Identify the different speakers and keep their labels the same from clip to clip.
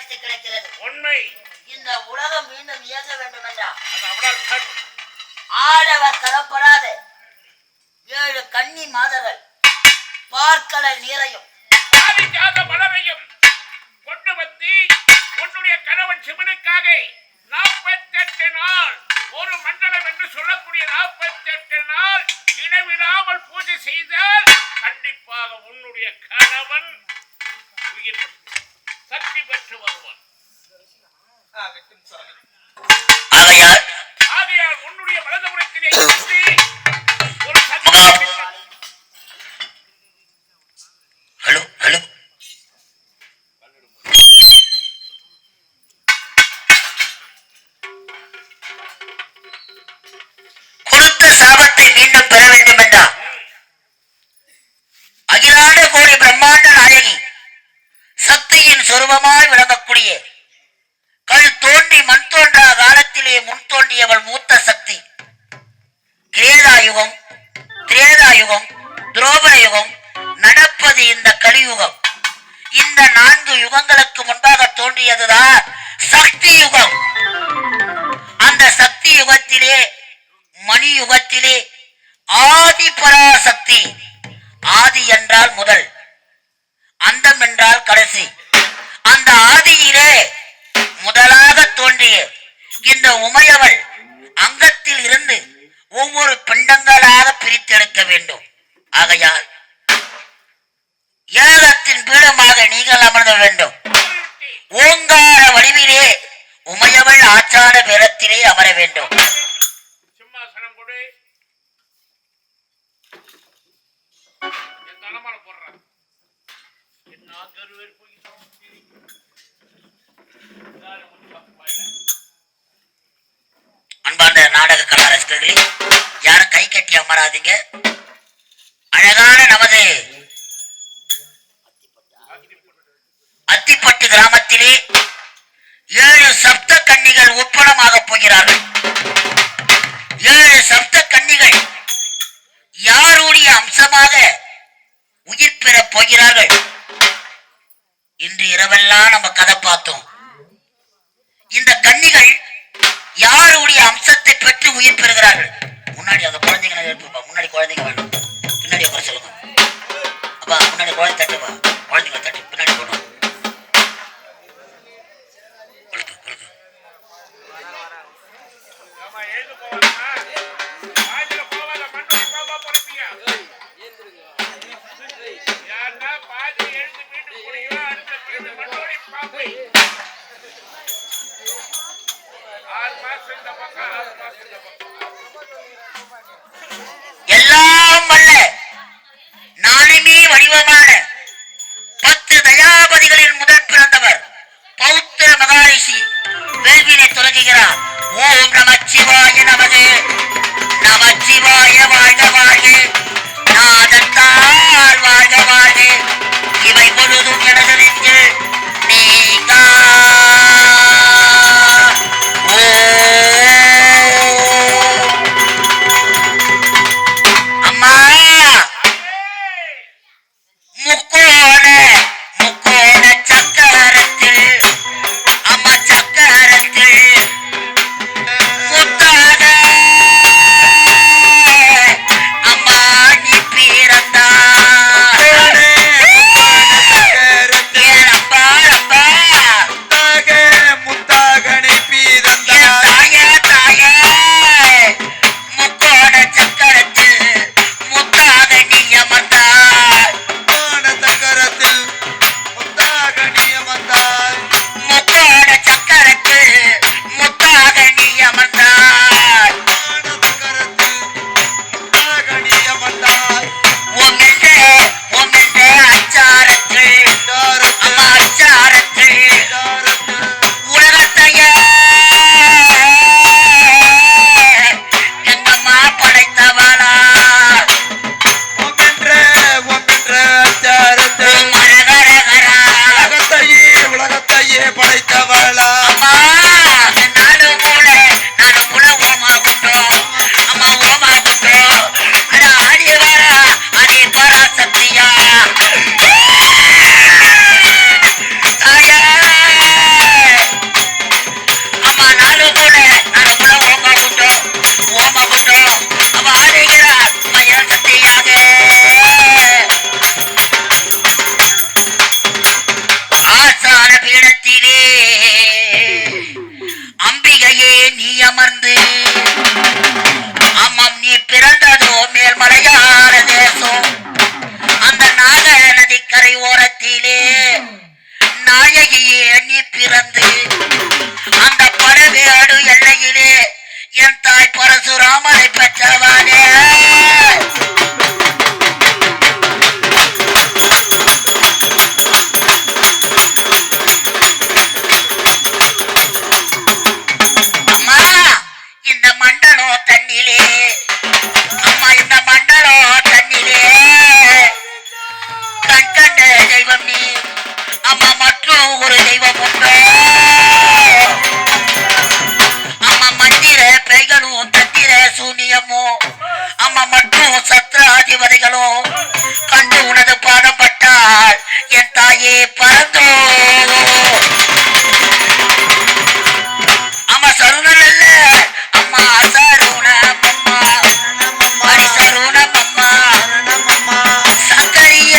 Speaker 1: அடித்து கிடக்கிறது.
Speaker 2: உண்மை.
Speaker 1: இந்த உலகம் மீண்டும் இயங்க வேண்டும் என்றால் ஆடவர் தரப்படாத 7 கன்னி மாதர்கள் பார்க்கடல் நீரையும்
Speaker 2: மலரையும் கொண்டு வந்து உன்னுடைய கணவன் சிவனுக்காக 48 நாள் ஒரு மண்டலம் என்று சொல்லக்கூடிய 48 நாள் இடைவிடாமல் பூஜை செய்தால் கண்டிப்பாக உன்னுடைய கணவன் உயிர் சக்தி பெற்று வருவான். ஆகையால் உன்னுடைய வலதுபுறத்திலே ஒரு
Speaker 1: கொடுத்த சாபத்தை மீண்டும் பெற வேண்டும் என்றார். அகிலாண்ட கோடி பிரம்மாண்ட நாயகி சக்தியின் சொரூபமாய் விளங்கக்கூடிய கல் தோன்றி மண் தோன்றா காலத்திலே முன் தோன்றியவள் மூத்த சக்தி. கிரேதாயுகம், திரேதாயுகம், துரோபர யுகம், நடப்பது இந்த கலியுகம். இந்த 4 யுகங்களுக்கு முன்பாக தோன்றியதுதான் சக்தி யுகம். அந்த சக்தி யுகத்திலே மணி யுகத்திலே ஆதி பராசக்தி. ஆதி என்றால் முதல், அந்தம் என்றால் கடைசி. அந்த ஆதியிலே முதலாக தோன்றிய இந்த உமையவள் அங்கத்தில் இருந்து ஒவ்வொரு பிண்டங்களாக பிரித்தெடுக்க வேண்டும். ஆகையால் ஏகத்தின் பீடமாக நீங்கள் அமர்ந்த வேண்டும். ஓங்கார வடிவிலே உமையவள் ஆச்சார பேரத்திலே அமர வேண்டும்.
Speaker 2: சிம்மாசனம் கொடு.
Speaker 1: அன்பார்ந்த நாடக கலா ரசிகர்களே, யாரும் கை கட்டி அமராதீங்க. அழகான நமது அத்திப்பட்டு கிராமத்திலே 7 சப்த கன்னிகள் உட்படமாக போகிறார்கள். 7 சப்த கன்னிகள் யாருடைய அம்சமாக உயிர் பெற போகிறார்கள்? இன்று இரவெல்லாம் நம்ம கதை பார்த்தோம். இந்த கன்னிகள் யாருடைய அம்சத்தை பெற்று உயிர் பெறுகிறார்கள்? முன்னாடி அந்த குழந்தைங்களை எழுப்புப்பா. முன்னாடி குழந்தைங்க வேணும், பின்னாடி உட்கார சொல்லுங்க. அப்பா முன்னாடி குழந்தை தட்டுப்பா. குழந்தைங்களை தட்டு பின்னாடி போடும். எல்லாம் வல்ல நாளினி வடிவமான 10 தயாபதிகளின் முதல் பிறந்தவர் பௌத்திர மகாரிஷி வேள்வினை தொடங்குகிறார். ஓம் நமச்சிவாய நமது. நமச்சிவாய வாழ்க வாழ்க, நாதத்தால் வாழ்க வாழ்க, இவை முழுதும் எனது நெஞ்சில் நீங்கா. அம்மா முக்கோண சக்கரத்தில், அம்மா சக்கரத்தில் முத்தாக என் தாய் பரசுராமனை பெற்றவனே. அம்மா இந்த மண்டலம் தண்ணிலே, அம்மா இந்த மண்டலம் தண்ணிலே கண் கண்ட தெய்வம் நீ, அம்மா மற்றும் ஒரு தெய்வம் உண்டு. அம்மா மந்திர பேய்களும் தந்திர சூனியமும், அம்மா மற்றும் சத்ராதிபதிகளும் கண்டு உனது பாடம் பட்டால் என் தாயே பறந்தோ. அம்மா சருணம் அல்ல, அம்மா சருணம் அம்மா, ஹரி சருணம் அம்மா, சங்கரிய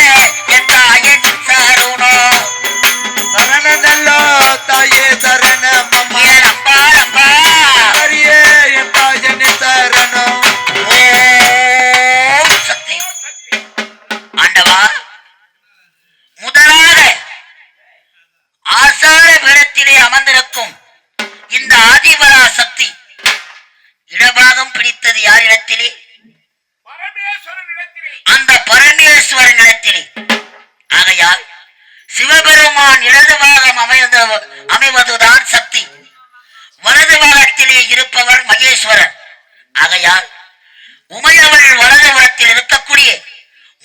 Speaker 1: என் தாயின் சருணம்.
Speaker 3: சரணனல்லோ தாயே சரணமம்மா,
Speaker 1: ஏன் அம்பா அம்பா
Speaker 3: ஹரியே என் தாயனே சரணம்.
Speaker 1: ஓம் சக்தி. ஆண்டவா, முதலாக ஆசார பீடத்திலே அமர்ந்திருக்கும் இந்த ஆதிபரா சக்தி இடபாகம் பிடித்தது யாரிடத்திலே?
Speaker 2: பரமேஸ்வரனிடத்திலே.
Speaker 1: அந்த பரமேஸ்வரன் இடத்திலே. ஆகையால் சிவபெருமான் இடது பாகம் அமைவதுதான் சக்தி, வலது பாகத்திலே இருப்பவர் மகேஸ்வரன். ஆகையால் உமையவள் வலது புறத்தில் இருக்கக்கூடிய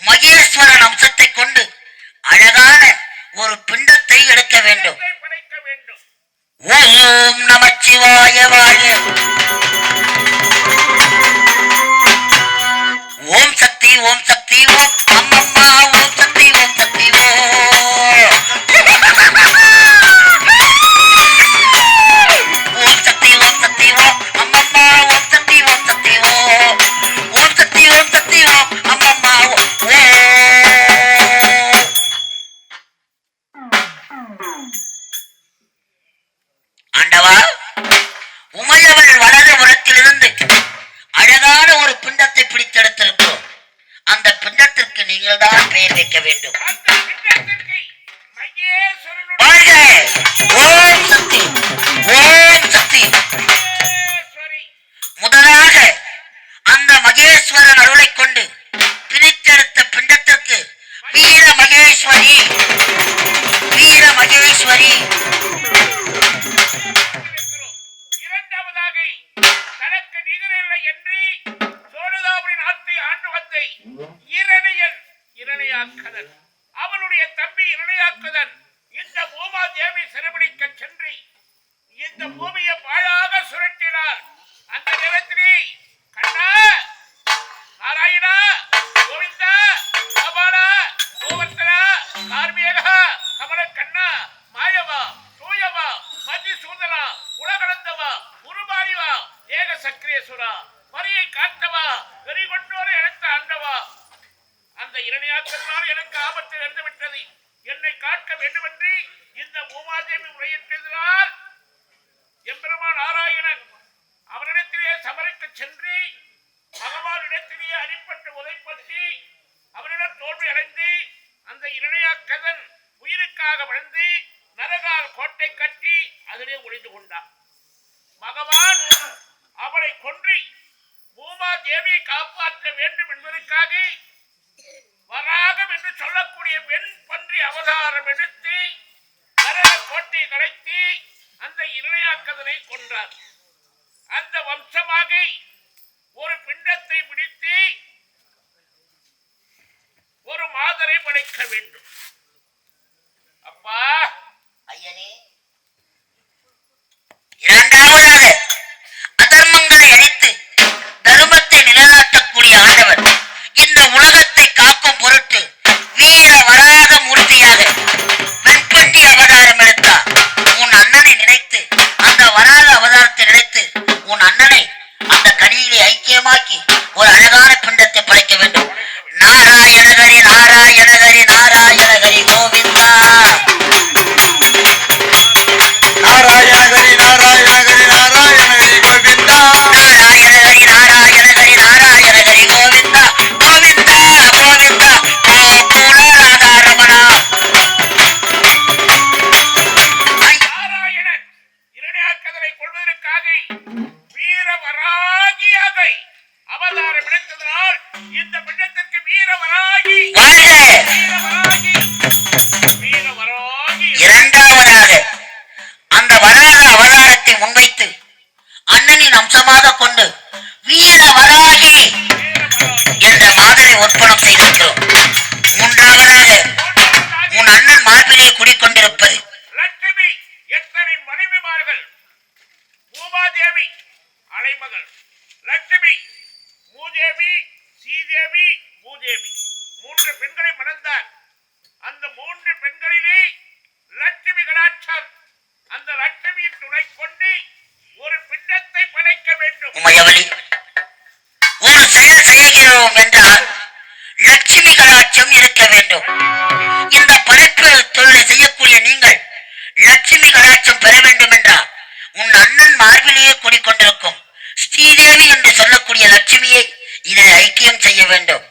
Speaker 1: மகேஸ்வரன் அம்சத்தை கொண்டு அழகான ஒரு பிண்டத்தை எடுக்க வேண்டும்.
Speaker 2: இதை படைக்க வேண்டும்.
Speaker 1: ஓம் நமச்சிவாய வாழ்க. ஓம் சக்தி ஓம் சக்தி ஓம் அம்மம்மா ஓம் சக்தி ஓம் சக்தி ஓம். ஓம் சக்தி ஓம் சக்தி ஓம் அம்மம்மா ஓம் சக்தி ஓம் சக்தி ஓம். ஓம் சக்தி ஓம் சக்தி ஓம் அம்மம்மா ஓம். ஆண்டவா, உமையவள் வலது புறத்திலிருந்து அழகான ஒரு பிண்டத்தை பிடித்தெடுத்திருக்கிறோம். அந்த பிண்டத்திற்கு நீங்கள் தான் பெயர் வைக்க வேண்டும்.
Speaker 2: அந்த பிண்டத்திற்கு மகேஸ்வரனுடைய
Speaker 1: வாழ்க. ஓம் சக்தி ஓம் சக்தி.
Speaker 2: மகேஸ்வரி.
Speaker 1: முதலாக அந்த மகேஸ்வரன் அருளை கொண்டு பிரித்தெடுத்த பிண்டத்திற்கு வீர மகேஸ்வரி வீர மகேஸ்வரி.
Speaker 2: இருக்கிறோம். இரண்டாவதாக தனக்கு நிகரில்லை என்று சோழதாபுரி நாட்டை ஆண்டு வந்த இரணியன் இரணியாக்கதன், அவனுடைய தம்பி இரணியாக்கதன் இந்த பூமா தேவி சிறைபிடிக்க சென்று இந்த பூமியை பாழாக சுரட்டினார். அந்த நேரத்திலே கண்ணா நாராயணா கோவிந்தா கோபாலா கோவர்த்தனா கார்மேகா கமல கண்ணா மாயவா சூயவா மதிசூதனா உலகளந்தவா உருமாறிவா ஏக சக்கரேஸ்வரா மரியை காத்தவா வெறி கொண்டோரை அழைத்த ஆண்டவா, அந்த இரணியாக்கத்தினால் எனக்கு ஆபத்து நடந்துவிட்டது, என்னை காக்க வேண்டுமென்று இந்த பூமாதேவி முறையிட்டதினால் எம்பெருமான் நாராயணன் அவரிடத்திலே சமரிக்க சென்று பகவானிடத்திலேயே அடிப்பட்டு உதைப்பட்டு அவரிடம் தோல்வி அடைந்து அந்த இரணியாக்கதன் உயிருக்காக வளர்ந்து நரகால் கோட்டை கட்டி அதிலே ஒளிந்து கொண்டார். பகவான் அவளை கொன்று பூமா தேவியை காப்பாற்ற வேண்டும் என்பதற்காக வராகம் என்று சொல்லக்கூடிய வெண் பன்றி அவதாரம் எடுத்து நரக கோட்டையை கலைத்து அந்த இரணியாக்கதனை கொன்றார். அந்த வம்சமாக ஒரு பிண்டத்தை பிடித்து ஒரு மாதரை படைக்க வேண்டும். அப்பா
Speaker 1: ஐயனே, இரண்டாவதாக அதர்மங்களை அழித்து தர்மத்தை நிலைநாட்டக்கூடிய ஆண்டவர் இந்த உலகத்தை காக்கும் பொருட்டு வீர வராக மூர்த்தியாக வெண்பட்டி அவதாரம் எடுத்தார். உன் அண்ணனை நினைத்து அந்த வராக அவதாரத்தை நினைத்து உன் அண்ணனை அந்த கனியிலே ஐக்கியமாக்கி ஒரு அழகான பிண்டத்தை படைக்க வேண்டும். நாராயணகரி நாராயணகரி நாராயணகரி கோவிந்தா.
Speaker 3: நாராயணகரி நாராயணகரி நாராயணகரி கோவிந்தா.
Speaker 1: நாராயணகரி நாராயணகரி நாராயணகரி கோவிந்தா கோவிந்தா கோவிந்தா கோகுல ராதாரமணா.
Speaker 2: நாராயணன் இரணியாக்கதனை கொள்வதற்காக வீர வரா
Speaker 1: அம்சமாக கொண்டு வீர வராகி என்ற மாதரை ஒப்பனம் செய்திருக்கிறோம். மூன்றாவதாக உன் அண்ணன் மார்பிலே குடிக்கொண்டிருப்பது
Speaker 2: லட்சுமி எத்தனை மனைவிமார்கள்? பூமாதேவி அலைமகள் லட்சுமி, மூதேவி, சீதேவி, பூதேவி, 3 பெண்களை மணந்தார். அந்த 3 பெண்களிலே லட்சுமி கடாட்சம். அந்த லட்சுமியின் துணை கொண்டு ஒரு பிண்டத்தை படைக்க வேண்டும்.
Speaker 1: உமையவளி, ஒரு செயல் செய்கிறோம் என்றால் லட்சுமி கடாட்சம் இருக்க வேண்டும். இந்த படைப்பு தொழிலை செய்யக்கூடிய நீங்கள் லட்சுமி கடாட்சம் பெற வேண்டும் என்றால் உன் அண்ணன் மார்பிலேயே குடிக்கொண்டிருக்கும் ஸ்ரீதேவி என்று சொல்லக்கூடிய லட்சுமியை இதில் ஐக்கியம் செய்ய வேண்டும்.